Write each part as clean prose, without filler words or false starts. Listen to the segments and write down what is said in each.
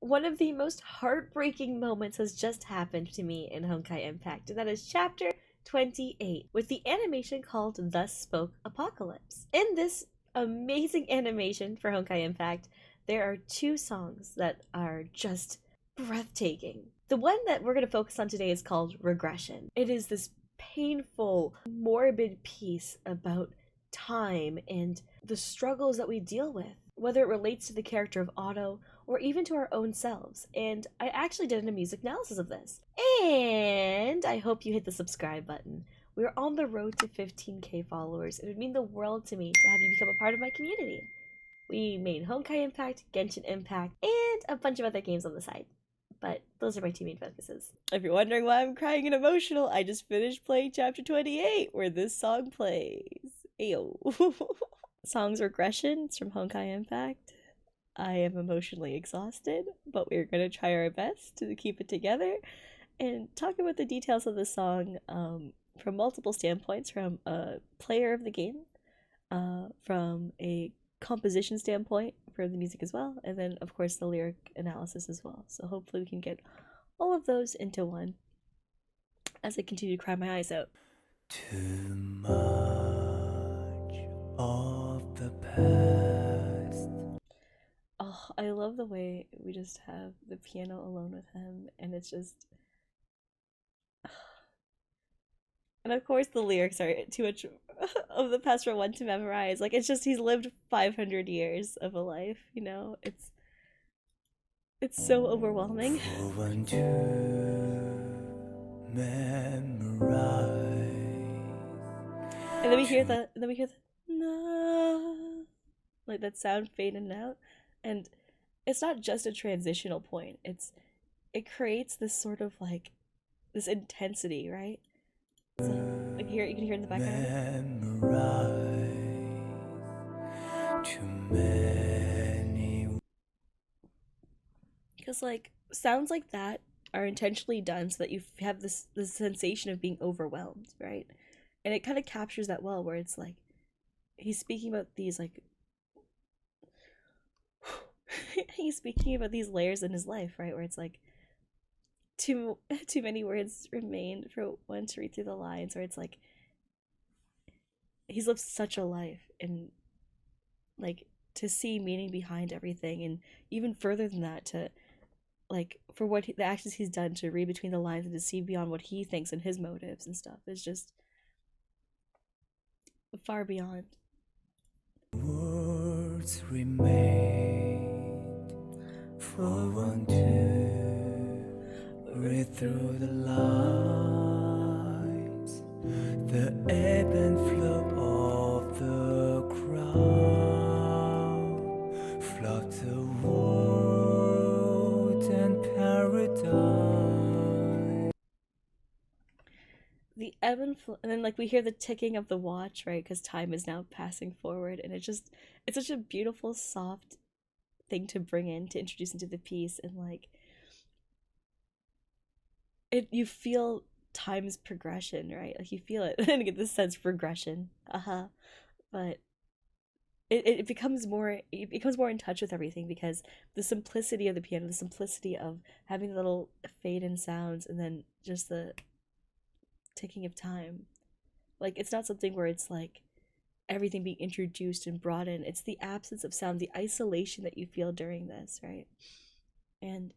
one of the most heartbreaking moments has just happened to me in Honkai Impact, and that is Chapter 28, with the animation called Thus Spoke Apocalypse. In this amazing animation for Honkai Impact, there are two songs that are just breathtaking. The one that we're going to focus on today is called Regression. It is this painful, morbid piece about time and the struggles that we deal with, whether it relates to the character of Otto or even to our own selves. And I actually did a music analysis of this. And I hope you hit the subscribe button. We're on the road to 15k followers. It would mean the world to me to have you become a part of my community. We made Honkai Impact, Genshin Impact, and a bunch of other games on the side. But those are my two main focuses. If you're wondering why I'm crying and emotional, I just finished playing Chapter 28, where this song plays. Ayo. Song's Regression. It's from Honkai Impact. I am emotionally exhausted, but we're going to try our best to keep it together and talk about the details of the song from multiple standpoints, from a player of the game, from a composition standpoint for the music as well, and then of course the lyric analysis as well. So hopefully we can get all of those into one as I continue to cry my eyes out. Too much of the past. Oh, I love the way we just have the piano alone with him, and it's just... And of course the lyrics are too much of the past for one to memorize. Like, it's just, he's lived 500 years of a life, you know? It's so overwhelming. For one to memorize. And then we hear the no, like that sound fading out, and it's not just a transitional point. It creates this sort of like this intensity, right? So like you can hear in the background. Memorize too many. Because like sounds like that are intentionally done so that you have this sensation of being overwhelmed, right? And it kind of captures that well, where it's like he's speaking about these like he's speaking about these layers in his life, right? Where it's like too many words remain for one to read through the lines, where it's like he's lived such a life, and like to see meaning behind everything, and even further than that, to like for what the actions he's done, to read between the lines and to see beyond what he thinks and his motives and stuff is just far beyond. Words remain for one to read through the lines, the ebb and flow of the crowd, flood the world and paradise. The ebb and flow, and then like we hear the ticking of the watch, right? Because time is now passing forward, and it's such a beautiful, soft thing to bring in, to introduce into the piece, and like you feel time's progression, right? Like you feel it and get this sense of regression. But it becomes more in touch with everything, because the simplicity of the piano, the simplicity of having the little fade in sounds, and then just the ticking of time. Like, it's not something where it's like everything being introduced and brought in. It's the absence of sound, the isolation that you feel during this, right? And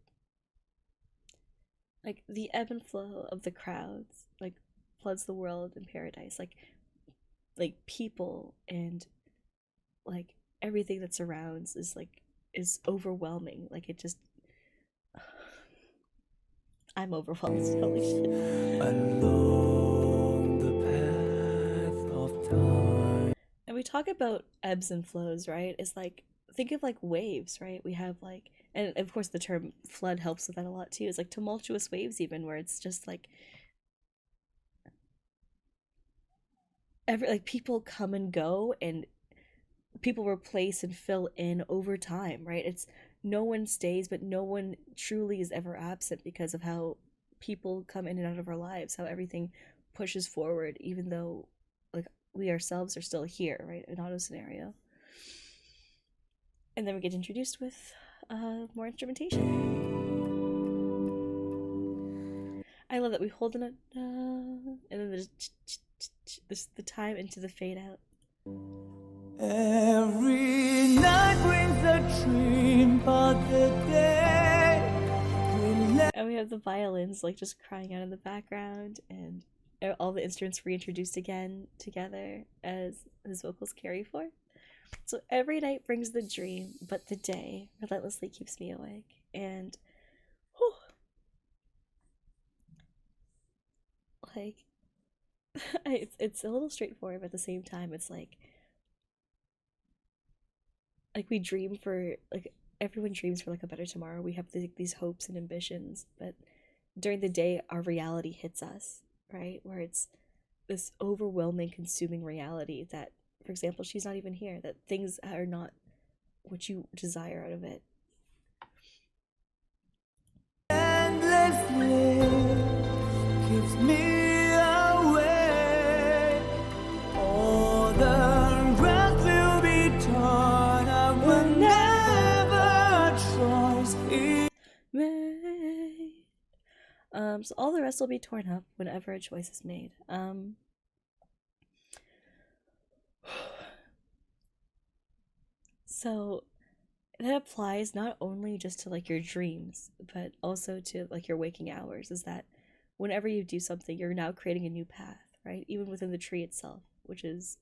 like the ebb and flow of the crowds, like floods the world in paradise, like people and like everything that surrounds is overwhelming. Like it just I'm overwhelmed. Holy shit. Along the path of time. And we talk about ebbs and flows, right? It's like, think of like waves, right? We have like, and of course the term flood helps with that a lot too. It's like tumultuous waves, even, where it's just like like people come and go, and people replace and fill in over time, right? It's no one stays, but no one truly is ever absent, because of how people come in and out of our lives, how everything pushes forward, even though like we ourselves are still here, right? An auto scenario. And then we get introduced with more instrumentation. I love that we hold in a and then there's the time into the fade out. Every night brings a dream, but the day and we have the violins like just crying out in the background, and all the instruments reintroduced again together as his vocals carry forth. So every night brings the dream, but the day relentlessly keeps me awake. And whew, like it's a little straightforward, but at the same time it's like we dream for, like, everyone dreams for like a better tomorrow. We have these hopes and ambitions, but during the day our reality hits us, right? Where it's this overwhelming, consuming reality that, for example, she's not even here, that things are not what you desire out of it. endlessly keeps me awake. All the rest will be torn. I will never choice it. Made. So all the rest will be torn up whenever a choice is made. So that applies not only just to like your dreams, but also to like your waking hours. Is that whenever you do something, you're now creating a new path, right? Even within the tree itself, which is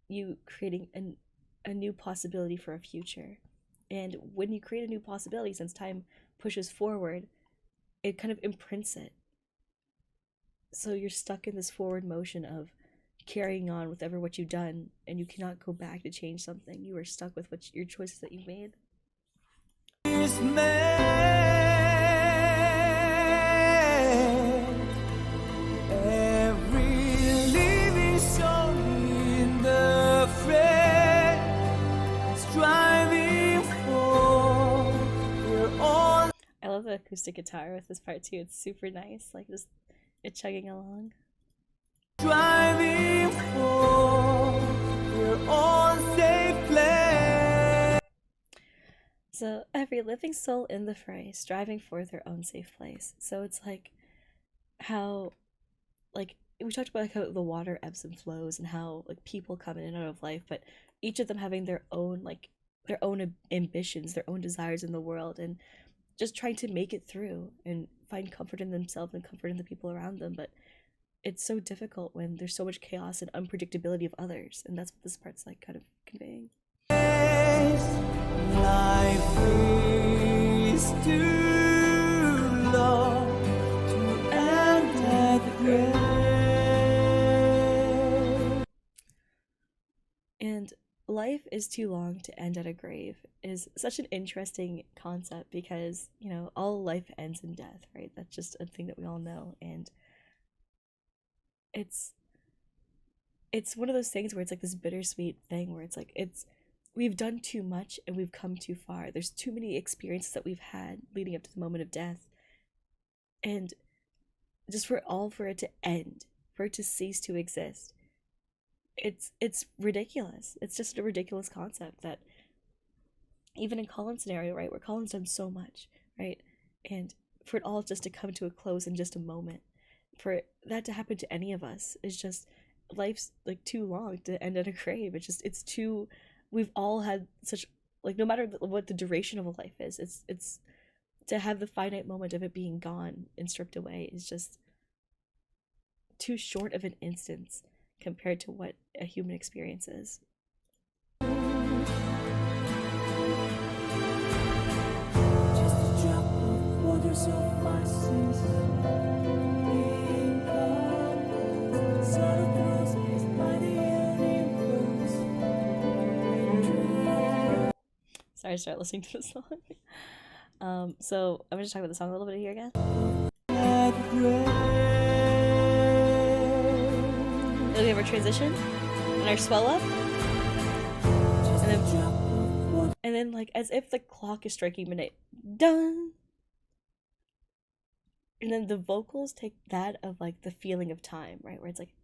you creating a new possibility for a future. And when you create a new possibility, since time pushes forward, it kind of imprints it. So you're stuck in this forward motion of carrying on with ever what you've done, and you cannot go back to change something. You are stuck with what your choices that you've made. Is made. Every living soul in the fray, striving for their own. I love the acoustic guitar with this part too. It's super nice, like just it chugging along. Striving for their own safe place. So every living soul in the fray, striving for their own safe place. So it's like how, like, we talked about like how the water ebbs and flows, and how like people come in and out of life, but each of them having their own ambitions, their own desires in the world, and just trying to make it through and find comfort in themselves and comfort in the people around them. But it's so difficult when there's so much chaos and unpredictability of others, and that's what this part's like kind of conveying. Life is too long to end at the grave. And life is too long to end at a grave is such an interesting concept, because, you know, all life ends in death, right? That's just a thing that we all know. And it's one of those things where it's like this bittersweet thing where it's like we've done too much and we've come too far. There's too many experiences that we've had leading up to the moment of death, and just for it to end, for it to cease to exist, it's ridiculous. It's just a ridiculous concept that even in Colin's scenario, right, where Colin's done so much, right, and for it all just to come to a close in just a moment, for that to happen to any of us is just, life's like too long to end at a grave. It's too, we've all had such, like, no matter what the duration of a life is, it's to have the finite moment of it being gone and stripped away is just too short of an instance compared to what a human experience is. Just a drop of water suffices. Being caught, sort of throws by the universe. Sorry to start listening to this song. So I'm gonna just talk about the song a little bit here again. Then we have our transition and our swell up, and then like as if the clock is striking midnight, dun. And then the vocals take that of like the feeling of time, right? Where it's like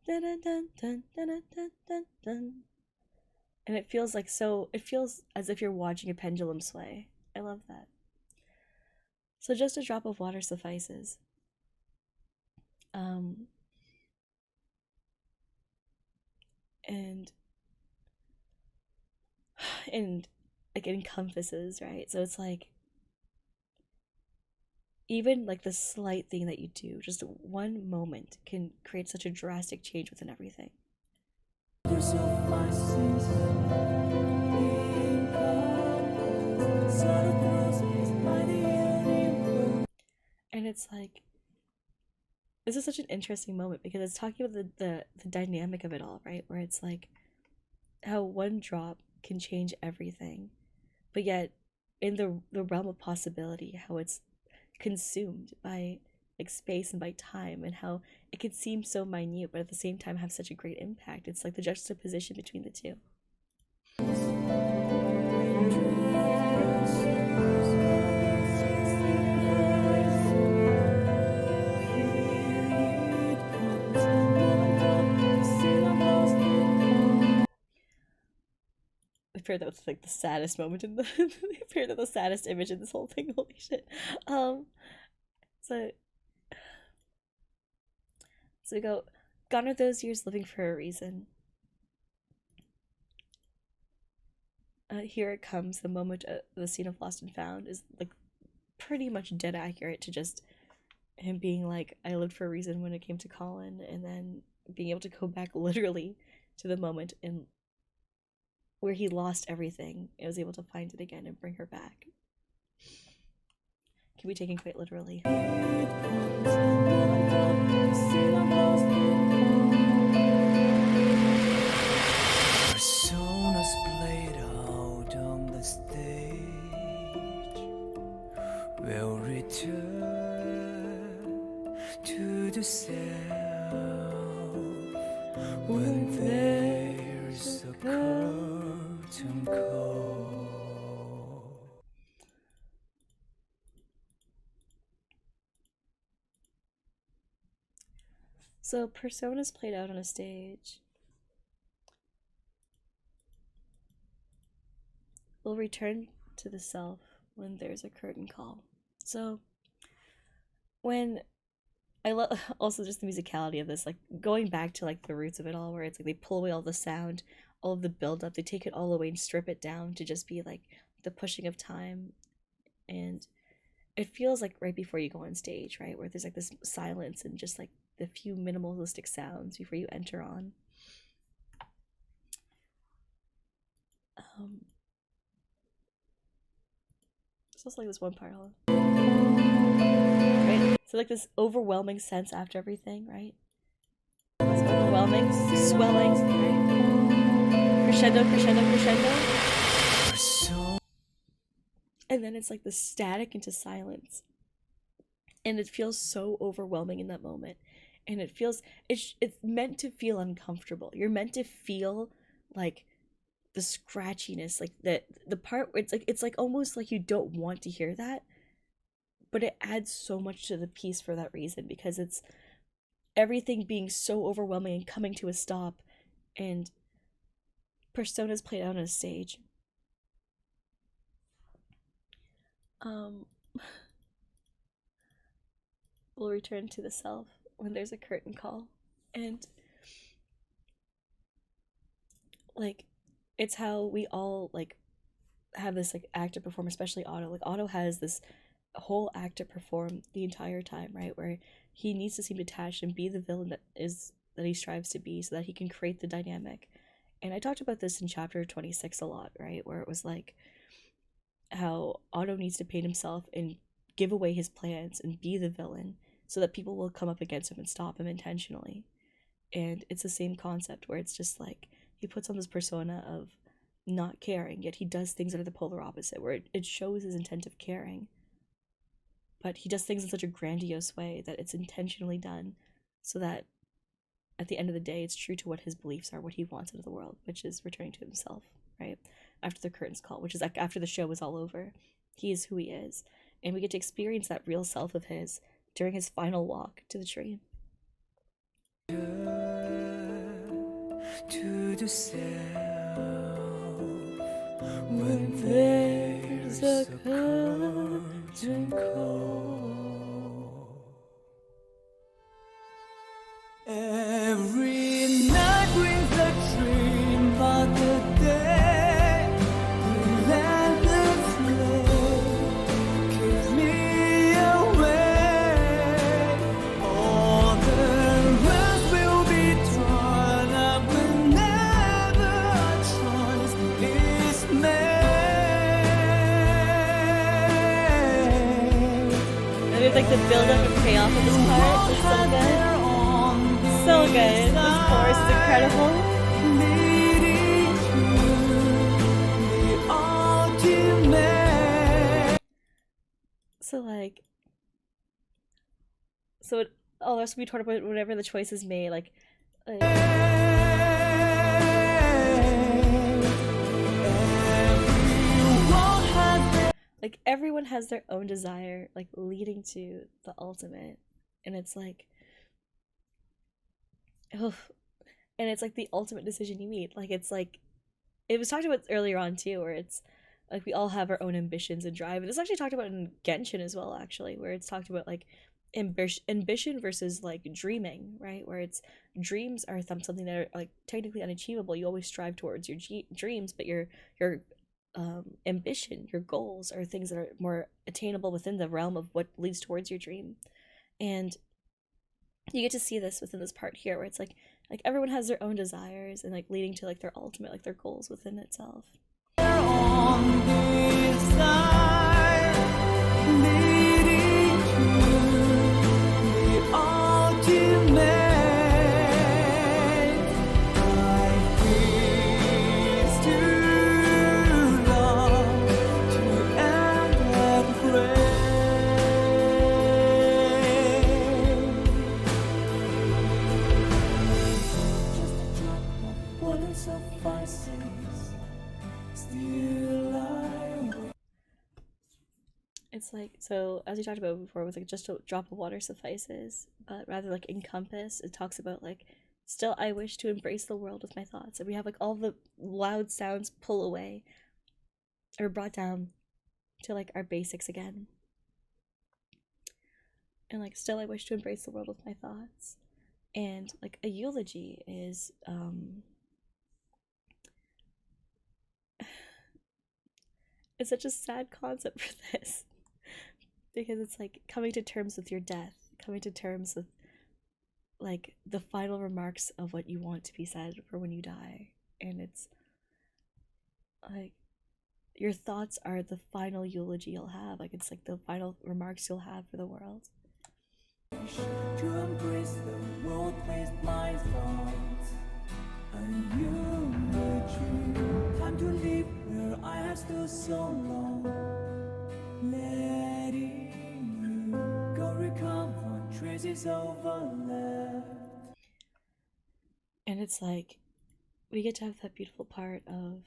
dun dun dun dun dun dun dun dun. And it feels like so, it feels as if you're watching a pendulum sway. I love that. So just a drop of water suffices. Um, and and like it encompasses, right? So it's like even like the slight thing that you do, just one moment can create such a drastic change within everything. And it's like this is such an interesting moment because it's talking about the dynamic of it all, right? Where it's like how one drop can change everything, but yet in the realm of possibility, how it's consumed by like space and by time, and how it could seem so minute but at the same time have such a great impact. It's like the juxtaposition between the two. I fear that was like the saddest moment in the I fear that the saddest image in this whole thing. Holy shit. Um so we go, gone are those years living for a reason. Here it comes. The moment the scene of Lost and Found is like pretty much dead accurate to just him being like, I lived for a reason when it came to Colin, and then being able to go back literally to the moment in where he lost everything and was able to find it again and bring her back. Can be taken quite literally. Personas played out on the stage will return to the self when there's a curtain call. So personas played out on a stage will return to the self when there's a curtain call. So when I love also just the musicality of this, like going back to like the roots of it all, where it's like they pull away all the sound, all of the build up, they take it all away and strip it down to just be like the pushing of time. And it feels like right before you go on stage, right, where there's like this silence and just like the few minimalistic sounds before you enter on. It's also like this one part, hold on. Right? So like this overwhelming sense after everything, right? It's overwhelming, swelling, right? Crescendo, crescendo, crescendo. And then it's like the static into silence. And it feels so overwhelming in that moment. And it feels it's meant to feel uncomfortable. You're meant to feel like the scratchiness, like the part where it's like almost like you don't want to hear that, but it adds so much to the piece for that reason, because it's everything being so overwhelming and coming to a stop, and personas played out on a stage. Will return to the self when there's a curtain call. And like it's how we all like have this like act to perform, especially Otto. Like Otto has this whole act to perform the entire time, right? Where he needs to seem detached and be the villain that he strives to be, so that he can create the dynamic. And I talked about this in chapter 26 a lot, right? Where it was like how Otto needs to paint himself and give away his plans and be the villain so that people will come up against him and stop him intentionally. And it's the same concept where it's just like he puts on this persona of not caring, yet he does things that are the polar opposite, where it shows his intent of caring, but he does things in such a grandiose way that it's intentionally done so that at the end of the day it's true to what his beliefs are, what he wants out of the world, which is returning to himself, right? After the curtains call, which is like after the show is all over, he is who he is, and we get to experience that real self of his during his final walk to the tree. To the self when there's a curtain call. Every night brings a dream about the day relentless flow keeps me awake. All the rest will be torn up whenever a choice is made. And it's like the build up and payoff of this part is so good. So good. This chorus is incredible. Leading to the ultimate. So like, so it all the rest will be torn about whatever the choice is made. Like everyone has their own desire, like leading to the ultimate, and it's like, oh, and it's like the ultimate decision you made. Like it's like, it was talked about earlier on too, where it's like we all have our own ambitions and drive. And it's actually talked about in Genshin as well, actually, where it's talked about like ambition versus like dreaming, right? Where it's dreams are something that are like technically unachievable. You always strive towards your dreams, but your ambition, your goals are things that are more attainable within the realm of what leads towards your dream. And you get to see this within this part here, where it's like everyone has their own desires and like leading to like their ultimate, like their goals within itself. On this side, leading to the ultimate. Life is too long to end at grave. Just a drop of water suffices. Still I wait. It's like, so as we talked about before, with like just a drop of water suffices, but rather like encompass, it talks about like, still I wish to embrace the world with my thoughts. And we have like all the loud sounds pull away or brought down to like our basics again. And like, still I wish to embrace the world with my thoughts. And like a eulogy is it's such a sad concept for this, because it's like coming to terms with your death, coming to terms with like the final remarks of what you want to be said for when you die. And it's like your thoughts are the final eulogy you'll have. Like it's like the final remarks you'll have for the world. To embrace the world with my thoughts. And you need you. Time to live where I have stood so long. Letting you go recover traces overlap. And it's like we get to have that beautiful part of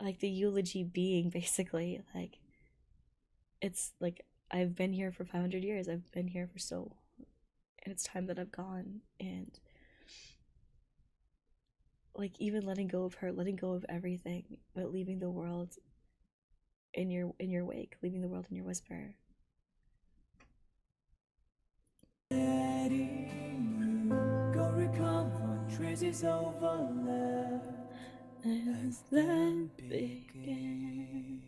like the eulogy being basically like, it's like I've been here for 500 years, I've been here for so, and it's time that I've gone. And like even letting go of her, letting go of everything, but leaving the world in your wake, leaving the world in your whisper. Letting you go recover traces overlap. As then begins.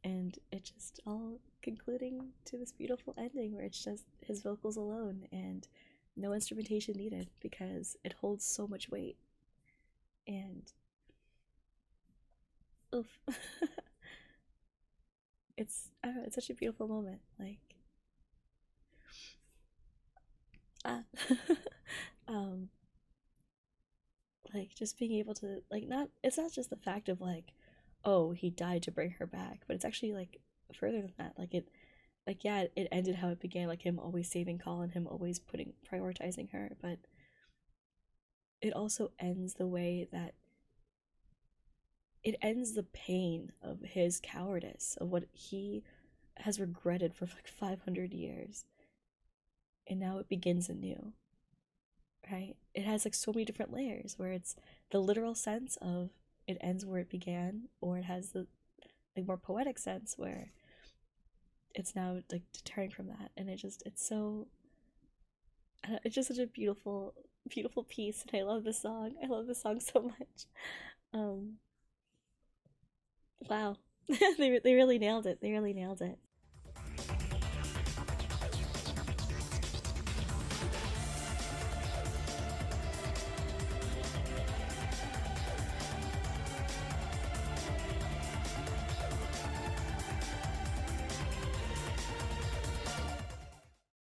And it just all concluding to this beautiful ending where it's just his vocals alone and no instrumentation needed, because it holds so much weight. And oof. It's, I don't know, it's such a beautiful moment. Like like just being able to like, not, it's not just the fact of like, oh, he died to bring her back, but it's actually like further than that. Like it, like yeah, it ended how it began, like him always saving Colin, him always prioritizing her, but it also ends the way that it ends the pain of his cowardice, of what he has regretted for like 500 years, and now it begins anew, right? It has like so many different layers, where it's the literal sense of it ends where it began, or it has the like more poetic sense where it's now like deterring from that, and it's so it's just such a beautiful piece, and I love the song. I love the song so much. Um, wow, they really nailed it. They really nailed it.